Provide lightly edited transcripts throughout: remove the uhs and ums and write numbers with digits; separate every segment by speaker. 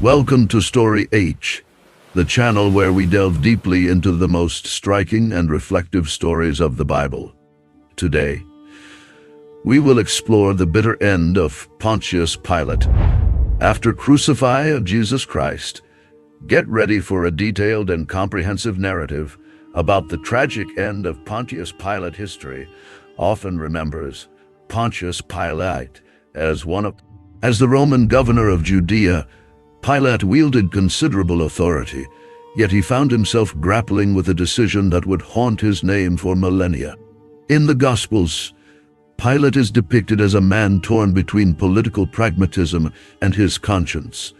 Speaker 1: Welcome to Story H, the channel where we delve deeply into the most striking and reflective stories of the Bible. Today, we will explore the bitter end of Pontius Pilate. After crucify of Jesus Christ, get ready for a detailed and comprehensive narrative about the tragic end of Pontius Pilate. History often remembers Pontius Pilate as the Roman governor of Judea. Pilate wielded considerable authority, yet he found himself grappling with a decision that would haunt his name for millennia. In the Gospels, Pilate is depicted as a man torn between political pragmatism and his conscience,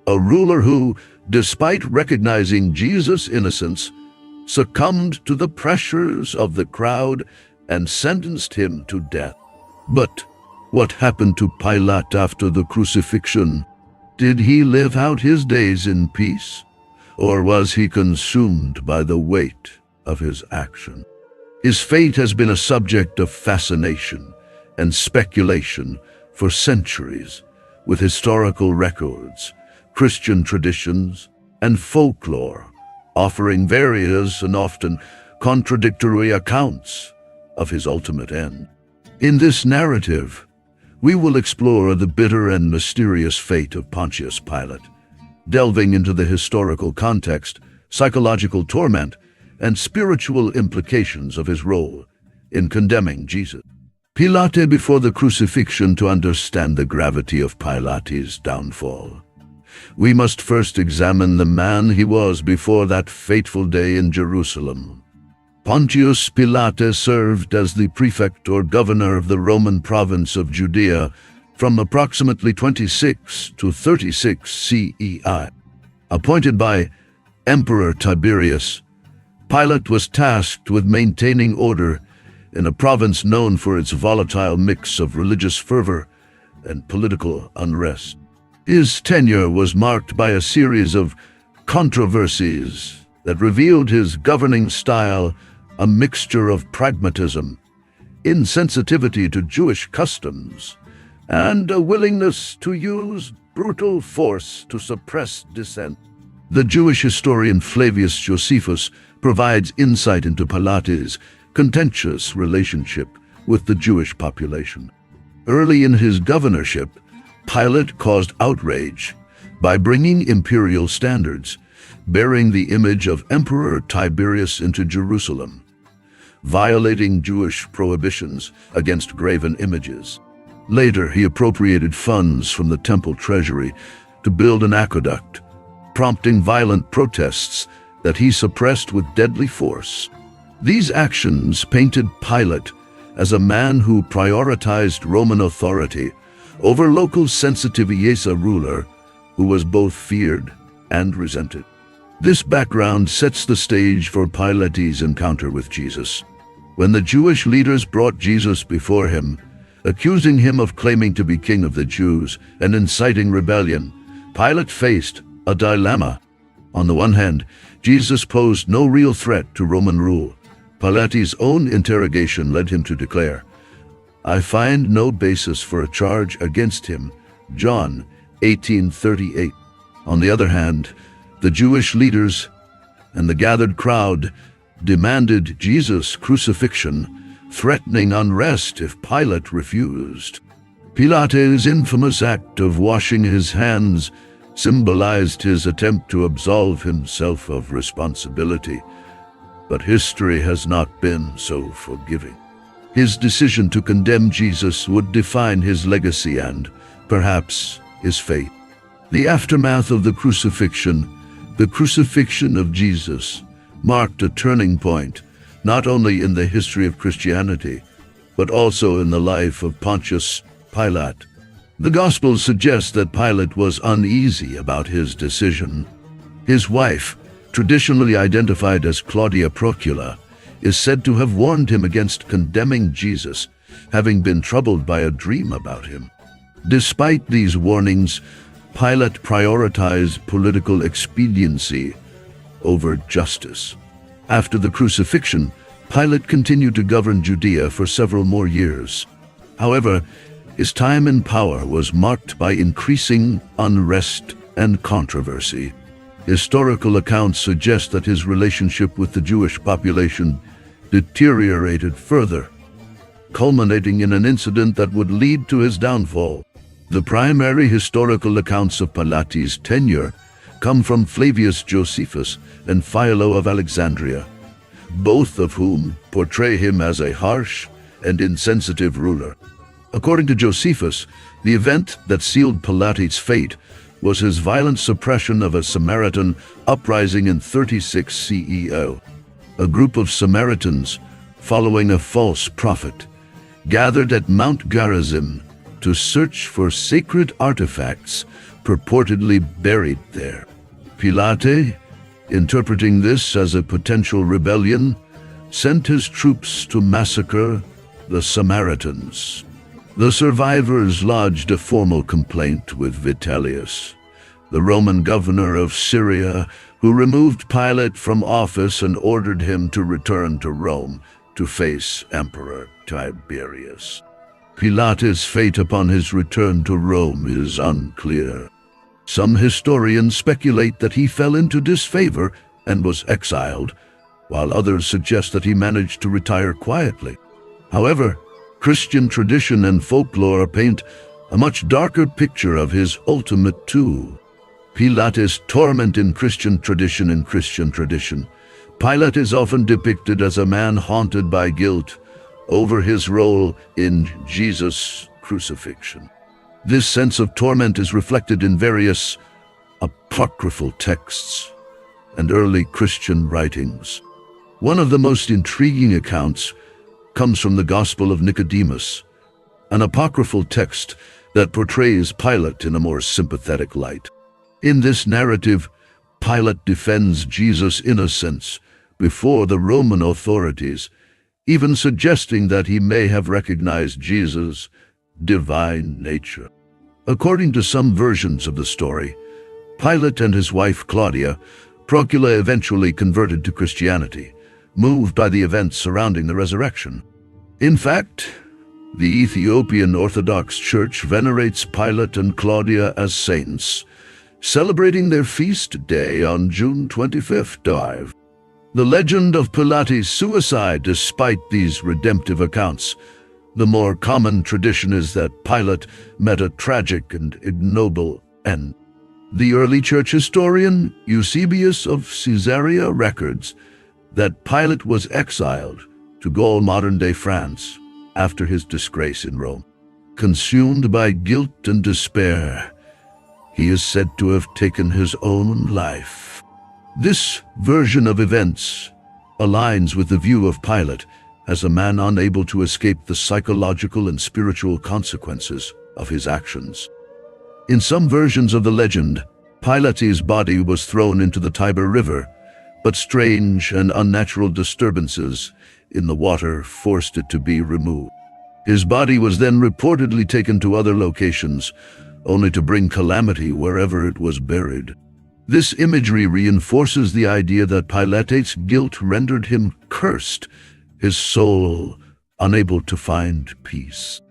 Speaker 1: a ruler who, despite recognizing Jesus' innocence, succumbed to the pressures of the crowd and sentenced him to death. But what happened to Pilate after the crucifixion? Did he live out his days in peace, or was he consumed by the weight of his action? His fate has been a subject of fascination and speculation for centuries, with historical records, Christian traditions, and folklore offering various and often contradictory accounts of his ultimate end. In this narrative, we will explore the bitter and mysterious fate of Pontius Pilate, delving into the historical context, psychological torment, and spiritual implications of his role in condemning Jesus. Pilate before the crucifixion. To understand the gravity of Pilate's downfall, we must first examine the man he was before that fateful day in Jerusalem. Pontius Pilate served as the prefect or governor of the Roman province of Judea from approximately 26 to 36 CEI. Appointed by Emperor Tiberius, Pilate was tasked with maintaining order in a province known for its volatile mix of religious fervor and political unrest. His tenure was marked by a series of controversies that revealed his governing style, a mixture of pragmatism, insensitivity to Jewish customs, and a willingness to use brutal force to suppress dissent. The Jewish historian Flavius Josephus provides insight into Pilate's contentious relationship with the Jewish population. Early in his governorship, Pilate caused outrage by bringing imperial standards, bearing the image of Emperor Tiberius into Jerusalem, violating Jewish prohibitions against graven images. Later, he appropriated funds from the temple treasury to build an aqueduct, prompting violent protests that he suppressed with deadly force. These actions painted Pilate as a man who prioritized Roman authority over local sensitivity, a ruler who was both feared and resented. This background sets the stage for Pilate's encounter with Jesus. When the Jewish leaders brought Jesus before him, accusing him of claiming to be king of the Jews and inciting rebellion, Pilate faced a dilemma. On the one hand, Jesus posed no real threat to Roman rule. Pilate's own interrogation led him to declare, "I find no basis for a charge against him." John 18:38. On the other hand, the Jewish leaders and the gathered crowd demanded Jesus' crucifixion, threatening unrest if Pilate refused. Pilate's infamous act of washing his hands symbolized his attempt to absolve himself of responsibility, but history has not been so forgiving. His decision to condemn Jesus would define his legacy and, perhaps, his fate. The aftermath of the crucifixion of Jesus, marked a turning point, not only in the history of Christianity, but also in the life of Pontius Pilate. The Gospels suggest that Pilate was uneasy about his decision. His wife, traditionally identified as Claudia Procula, is said to have warned him against condemning Jesus, having been troubled by a dream about him. Despite these warnings, Pilate prioritized political expediency over justice. After the crucifixion, Pilate continued to govern Judea for several more years. However, his time in power was marked by increasing unrest and controversy. Historical accounts suggest that his relationship with the Jewish population deteriorated further, culminating in an incident that would lead to his downfall. The primary historical accounts of Pilate's tenure come from Flavius Josephus and Philo of Alexandria, both of whom portray him as a harsh and insensitive ruler. According to Josephus, the event that sealed Pilate's fate was his violent suppression of a Samaritan uprising in 36 CE. A group of Samaritans, following a false prophet, gathered at Mount Gerizim to search for sacred artifacts purportedly buried there. Pilate, interpreting this as a potential rebellion, sent his troops to massacre the Samaritans. The survivors lodged a formal complaint with Vitellius, the Roman governor of Syria, who removed Pilate from office and ordered him to return to Rome to face Emperor Tiberius. Pilate's fate upon his return to Rome is unclear. Some historians speculate that he fell into disfavor and was exiled, while others suggest that he managed to retire quietly. However, Christian tradition and folklore paint a much darker picture of his ultimate doom. Pilate's torment in Christian tradition. Pilate is often depicted as a man haunted by guilt over his role in Jesus' crucifixion. This sense of torment is reflected in various apocryphal texts and early Christian writings. One of the most intriguing accounts comes from the Gospel of Nicodemus, an apocryphal text that portrays Pilate in a more sympathetic light. In this narrative, Pilate defends Jesus' innocence before the Roman authorities, even suggesting that he may have recognized Jesus' divine nature. According to some versions of the story, Pilate and his wife Claudia Procula eventually converted to Christianity, moved by the events surrounding the resurrection. In fact, the Ethiopian Orthodox Church venerates Pilate and Claudia as saints, celebrating their feast day on June 25th. The legend of Pilate's suicide, despite these redemptive accounts, the more common tradition is that Pilate met a tragic and ignoble end. The early church historian Eusebius of Caesarea records that Pilate was exiled to Gaul, modern-day France, after his disgrace in Rome. Consumed by guilt and despair, he is said to have taken his own life. This version of events aligns with the view of Pilate as a man unable to escape the psychological and spiritual consequences of his actions. In some versions of the legend, Pilate's body was thrown into the Tiber River, but strange and unnatural disturbances in the water forced it to be removed. His body was then reportedly taken to other locations, only to bring calamity wherever it was buried. This imagery reinforces the idea that Pilate's guilt rendered him cursed, his soul unable to find peace.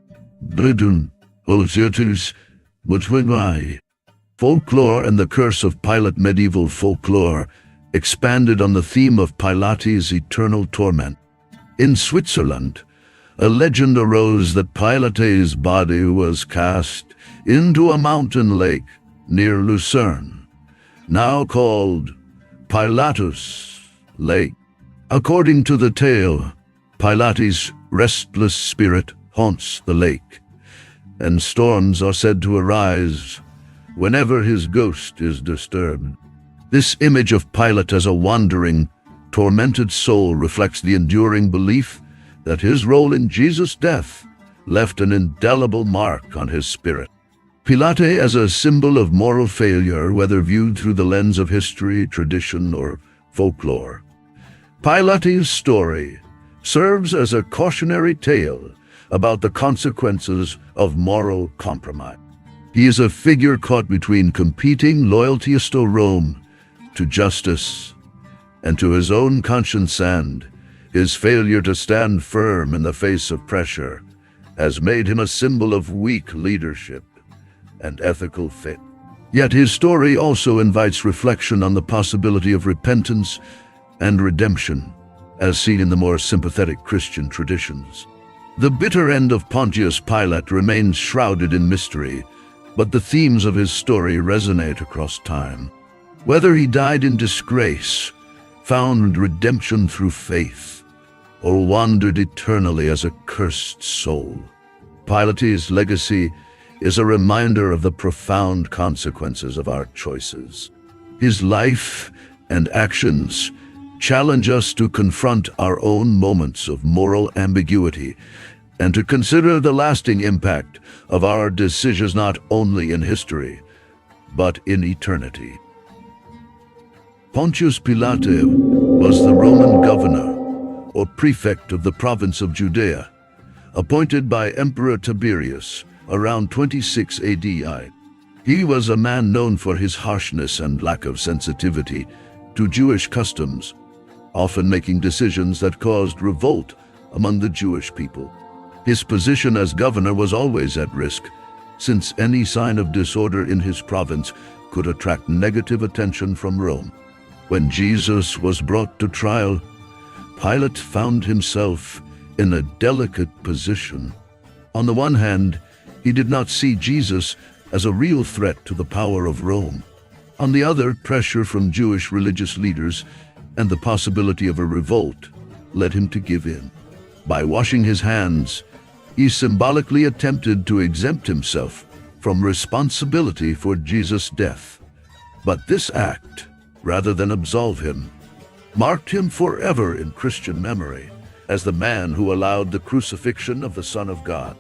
Speaker 1: Folklore and the curse of Pilate. Medieval folklore expanded on the theme of Pilate's eternal torment. In Switzerland, a legend arose that Pilate's body was cast into a mountain lake near Lucerne, now called Pilatus Lake. According to the tale, Pilate's restless spirit haunts the lake, and storms are said to arise whenever his ghost is disturbed. This image of Pilate as a wandering, tormented soul reflects the enduring belief that his role in Jesus' death left an indelible mark on his spirit. Pilate as a symbol of moral failure, whether viewed through the lens of history, tradition, or folklore. Pilate's story serves as a cautionary tale about the consequences of moral compromise. He is a figure caught between competing loyalties to Rome, to justice, and to his own conscience, and his failure to stand firm in the face of pressure has made him a symbol of weak leadership and ethical faith. Yet his story also invites reflection on the possibility of repentance and redemption, as seen in the more sympathetic Christian traditions. The bitter end of Pontius Pilate remains shrouded in mystery, but the themes of his story resonate across time. Whether he died in disgrace, found redemption through faith, or wandered eternally as a cursed soul, Pilate's legacy is a reminder of the profound consequences of our choices. His life and actions challenge us to confront our own moments of moral ambiguity and to consider the lasting impact of our decisions not only in history, but in eternity. Pontius Pilate was the Roman governor or prefect of the province of Judea, appointed by Emperor Tiberius around 26 AD. He was a man known for his harshness and lack of sensitivity to Jewish customs, often making decisions that caused revolt among the Jewish people. His position as governor was always at risk, since any sign of disorder in his province could attract negative attention from Rome. When Jesus was brought to trial, Pilate found himself in a delicate position. On the one hand, he did not see Jesus as a real threat to the power of Rome. On the other, pressure from Jewish religious leaders and the possibility of a revolt led him to give in. By washing his hands, he symbolically attempted to exempt himself from responsibility for Jesus' death. But this act, rather than absolve him, marked him forever in Christian memory as the man who allowed the crucifixion of the Son of God.